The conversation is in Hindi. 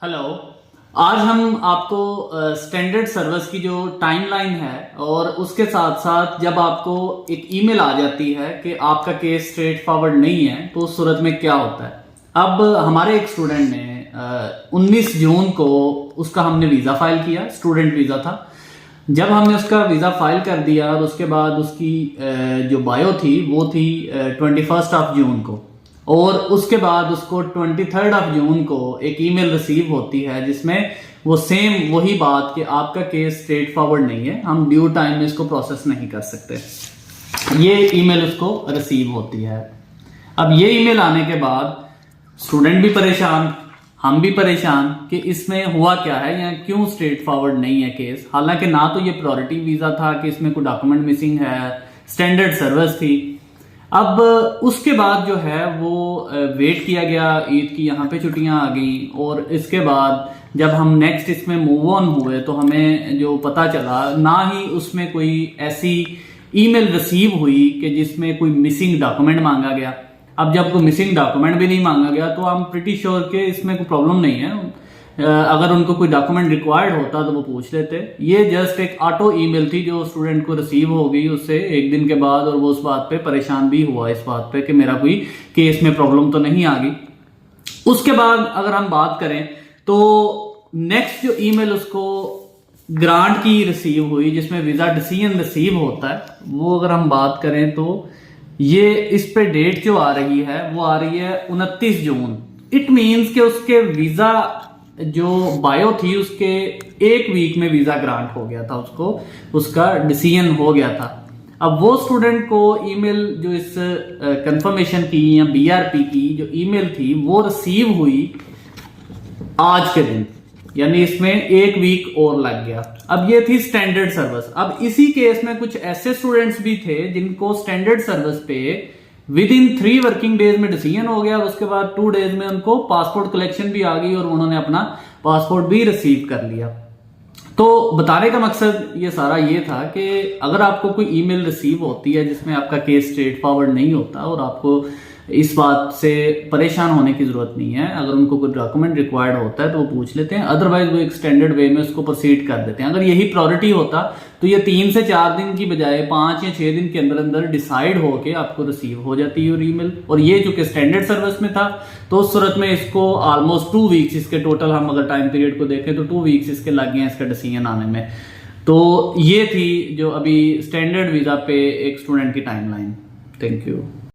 हेलो। आज हम आपको स्टैंडर्ड सर्विस की जो टाइमलाइन है और उसके साथ साथ जब आपको एक ईमेल आ जाती है कि आपका केस स्ट्रेट फॉरवर्ड नहीं है तो उस सूरत में क्या होता है। अब हमारे एक स्टूडेंट ने 19 जून को उसका हमने वीज़ा फाइल किया, स्टूडेंट वीज़ा था। जब हमने उसका वीज़ा फाइल कर दिया और उसके बाद उसकी जो बायो थी वो थी 21 जून को, और उसके बाद उसको 23 जून को एक ईमेल रिसीव होती है जिसमें वो सेम वही बात कि आपका केस स्ट्रेट फॉरवर्ड नहीं है, हम ड्यू टाइम में इसको प्रोसेस नहीं कर सकते। ये ईमेल उसको रिसीव होती है। अब ये ईमेल आने के बाद स्टूडेंट भी परेशान, हम भी परेशान कि इसमें हुआ क्या है या क्यों स्ट्रेट फॉरवर्ड नहीं है केस। हालांकि ना तो ये प्रायोरिटी वीज़ा था कि इसमें कोई डॉक्यूमेंट मिसिंग है, स्टैंडर्ड सर्विस थी। अब उसके बाद जो है वो वेट किया गया, ईद की यहाँ पे छुट्टियां आ गई और इसके बाद जब हम नेक्स्ट इसमें मूव ऑन हुए तो हमें जो पता चला ना ही उसमें कोई ऐसी ईमेल रिसीव हुई कि जिसमें कोई मिसिंग डॉक्यूमेंट मांगा गया। अब जब कोई मिसिंग डॉक्यूमेंट भी नहीं मांगा गया तो हम प्रिटी श्योर के इसमें कोई प्रॉब्लम नहीं है। अगर उनको कोई डॉक्यूमेंट रिक्वायर्ड होता तो वो पूछ लेते। ये जस्ट एक ऑटो ईमेल थी जो स्टूडेंट को रिसीव हो गई उससे एक दिन के बाद, और वो उस बात पे परेशान भी हुआ इस बात पे कि मेरा कोई केस में प्रॉब्लम तो नहीं आ गई। उसके बाद अगर हम बात करें तो नेक्स्ट जो ईमेल उसको ग्रांट की रिसीव हुई जिसमें वीजा डिसीजन रिसीव होता है, वो अगर हम बात करें तो ये इस पे डेट जो आ रही है वो आ रही है 29 जून। इट मीन्स कि उसके वीजा जो बायो थी उसके एक वीक में वीजा ग्रांट हो गया था, उसको उसका डिसीजन हो गया था। अब वो स्टूडेंट को ईमेल जो इस कंफर्मेशन की या बीआरपी की जो ईमेल थी वो रिसीव हुई आज के दिन, यानी इसमें एक वीक और लग गया। अब ये थी स्टैंडर्ड सर्विस। अब इसी केस में कुछ ऐसे स्टूडेंट्स भी थे जिनको स्टैंडर्ड सर्विस पे विद इन 3 वर्किंग डेज में डिसीजन हो गया, उसके बाद 2 डेज में उनको पासपोर्ट कलेक्शन भी आ गई और उन्होंने अपना पासपोर्ट भी रिसीव कर लिया। तो बताने का मकसद ये सारा ये था कि अगर आपको कोई ईमेल रिसीव होती है जिसमें आपका केस स्ट्रेट फॉरवर्ड नहीं होता और आपको इस बात से परेशान होने की जरूरत नहीं है। अगर उनको कोई डॉक्यूमेंट रिक्वायर्ड होता है तो वो पूछ लेते हैं, अदरवाइज वो एक स्टैंडर्ड वे में उसको प्रोसीड कर देते हैं। अगर यही प्रायोरिटी होता तो ये 3 से 4 दिन की बजाय 5 या 6 दिन के अंदर अंदर डिसाइड होके आपको रिसीव हो जाती है ईमेल। और ये चूंकि स्टैंडर्ड सर्विस में था तो उस सूरत में इसको ऑलमोस्ट 2 वीक्स इसके टोटल हम अगर टाइम पीरियड को देखें तो 2 वीक्स इसके लग गए हैं इसका डिसीजन आने में। तो ये थी जो अभी स्टैंडर्ड वीजा पे एक स्टूडेंट की टाइमलाइन। Thank you.